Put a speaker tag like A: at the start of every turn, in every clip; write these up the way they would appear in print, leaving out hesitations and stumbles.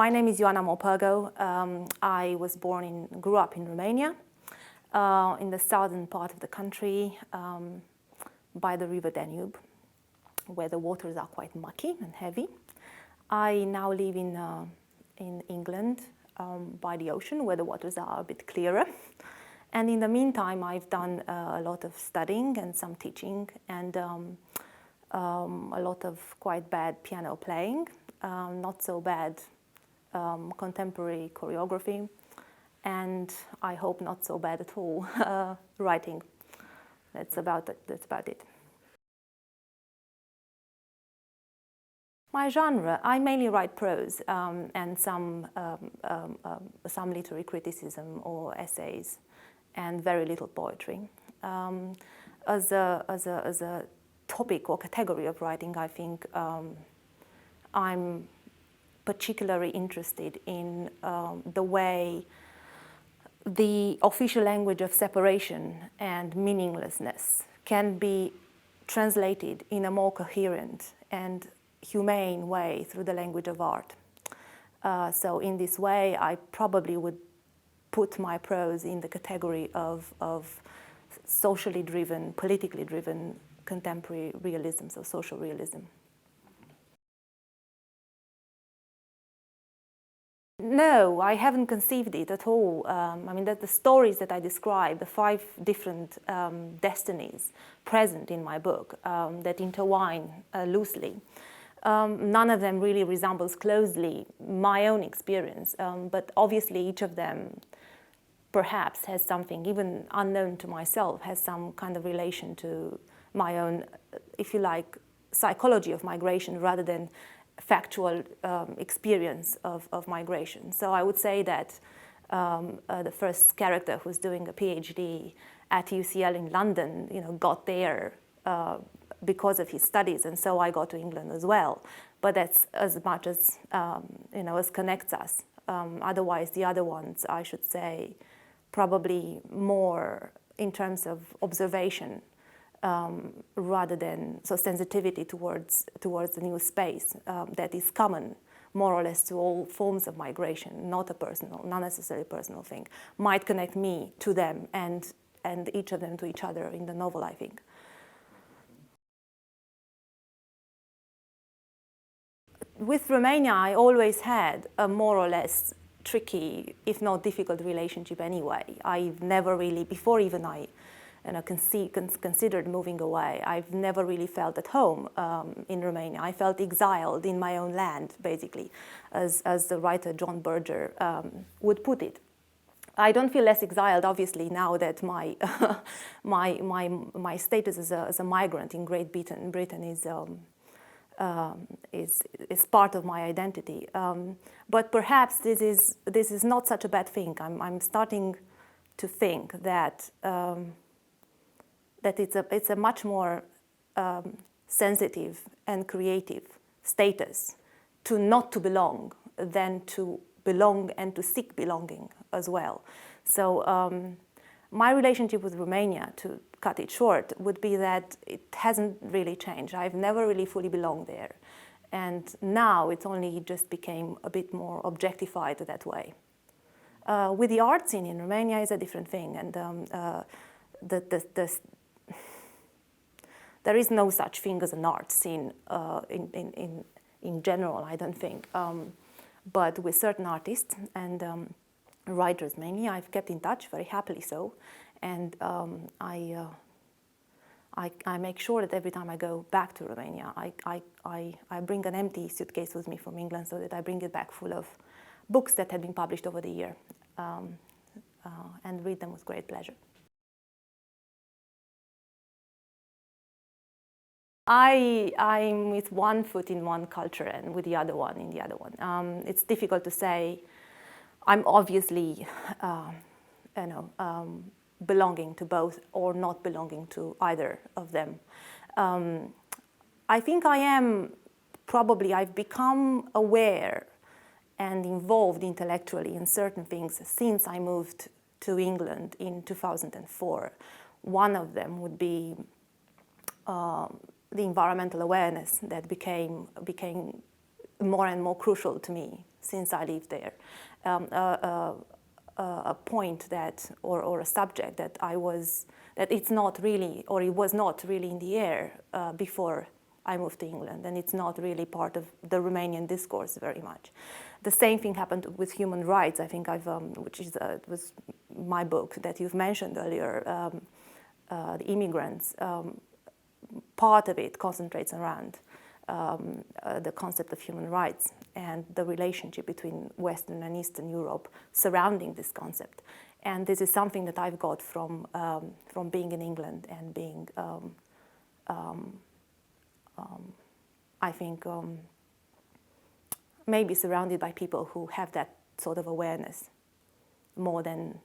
A: My name is Ioana Morpurgo. I grew up in Romania, in the southern part of the country, by the river Danube, where the waters are quite mucky and heavy. I now live in England, by the ocean, where the waters are a bit clearer. And in the meantime, I've done a lot of studying and some teaching, and a lot of quite bad piano playing, not so bad contemporary choreography, and I hope not so bad at all writing. That's about it. My genre, I mainly write prose and some literary criticism or essays, and very little poetry. As a topic or category of writing, I think I'm particularly interested in the way the official language of separation and meaninglessness can be translated in a more coherent and humane way through the language of art. So in this way, I probably would put my prose in the category of socially driven, politically driven contemporary realism, so social realism. No, I haven't conceived it at all. I mean, the stories that I describe, the 5 different destinies present in my book that intertwine loosely, none of them really resembles closely my own experience, but obviously each of them perhaps has something, even unknown to myself, has some kind of relation to my own, if you like, psychology of migration rather than factual experience of migration. So I would say that the first character who's doing a PhD at UCL in London, got there because of his studies, and so I got to England as well. But that's as much as as connects us. Otherwise, the other ones, I should say, probably more in terms of observation. Rather than sensitivity towards the new space that is common more or less to all forms of migration, not necessarily personal thing, might connect me to them and each of them to each other in the novel, I think. With Romania, I always had a more or less tricky, if not difficult, relationship anyway. I've never really, before even I considered moving away, I've never really felt at home in Romania. I felt exiled in my own land, basically, as the writer John Berger would put it. I don't feel less exiled, obviously, now that my my status as a migrant in Great Britain is part of my identity. But perhaps this is not such a bad thing. I'm starting to think that it's a much more sensitive and creative status to not to belong than to belong and to seek belonging as well. So my relationship with Romania, to cut it short, would be that it hasn't really changed. I've never really fully belonged there. And now it's only just became a bit more objectified that way. With the art scene in Romania is a different thing. And there is no such thing as an art scene in general, I don't think. But with certain artists and writers mainly, I've kept in touch, very happily so. And I make sure that every time I go back to Romania, I bring an empty suitcase with me from England so that I bring it back full of books that had been published over the year and read them with great pleasure. I'm with one foot in one culture and with the other one in the other one. It's difficult to say. I'm obviously, belonging to both or not belonging to either of them. I think I am I've become aware and involved intellectually in certain things since I moved to England in 2004. One of them would be the environmental awareness that became more and more crucial to me since I lived there. A point that, or a subject that it's not really, or it was not really in the air before I moved to England, and it's not really part of the Romanian discourse very much. The same thing happened with human rights. I think which is was my book that you've mentioned earlier, The Immigrants. Part of it concentrates around the concept of human rights and the relationship between Western and Eastern Europe surrounding this concept. And this is something that I've got from being in England and being, I think, maybe surrounded by people who have that sort of awareness more than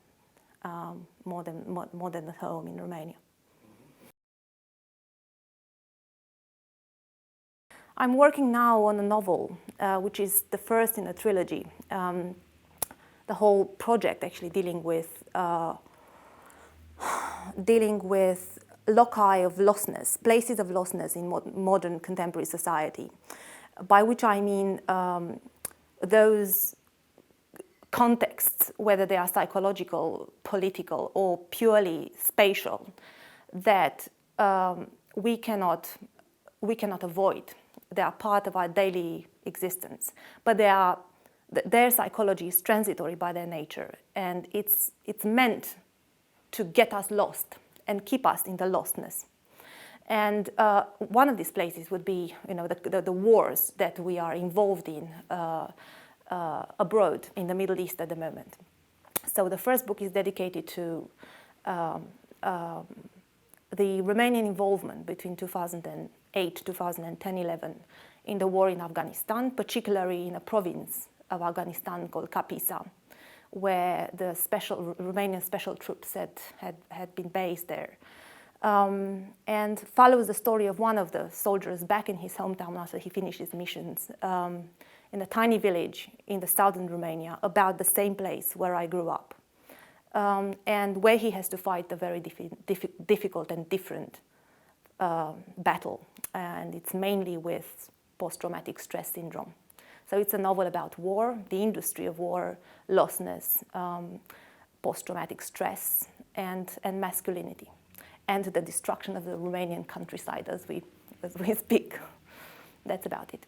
A: at home in Romania. I'm working now on a novel, which is the first in a trilogy. The whole project actually dealing with loci of lostness, places of lostness in modern contemporary society, by which I mean those contexts, whether they are psychological, political, or purely spatial, that we cannot avoid. They are part of our daily existence, but their psychology is transitory by their nature, and it's meant to get us lost and keep us in the lostness. And one of these places would be, the wars that we are involved in abroad in the Middle East at the moment. So the first book is dedicated to the Romanian involvement between 2008, 2010, 11 in the war in Afghanistan, particularly in a province of Afghanistan called Kapisa, where the Romanian special troops had been based there. And follows the story of one of the soldiers back in his hometown after he finished his missions in a tiny village in the southern Romania, about the same place where I grew up, and where he has to fight a very difficult and different battle, and it's mainly with post-traumatic stress syndrome. So it's a novel about war, the industry of war, lostness, post-traumatic stress, and masculinity, and the destruction of the Romanian countryside as we speak. That's about it.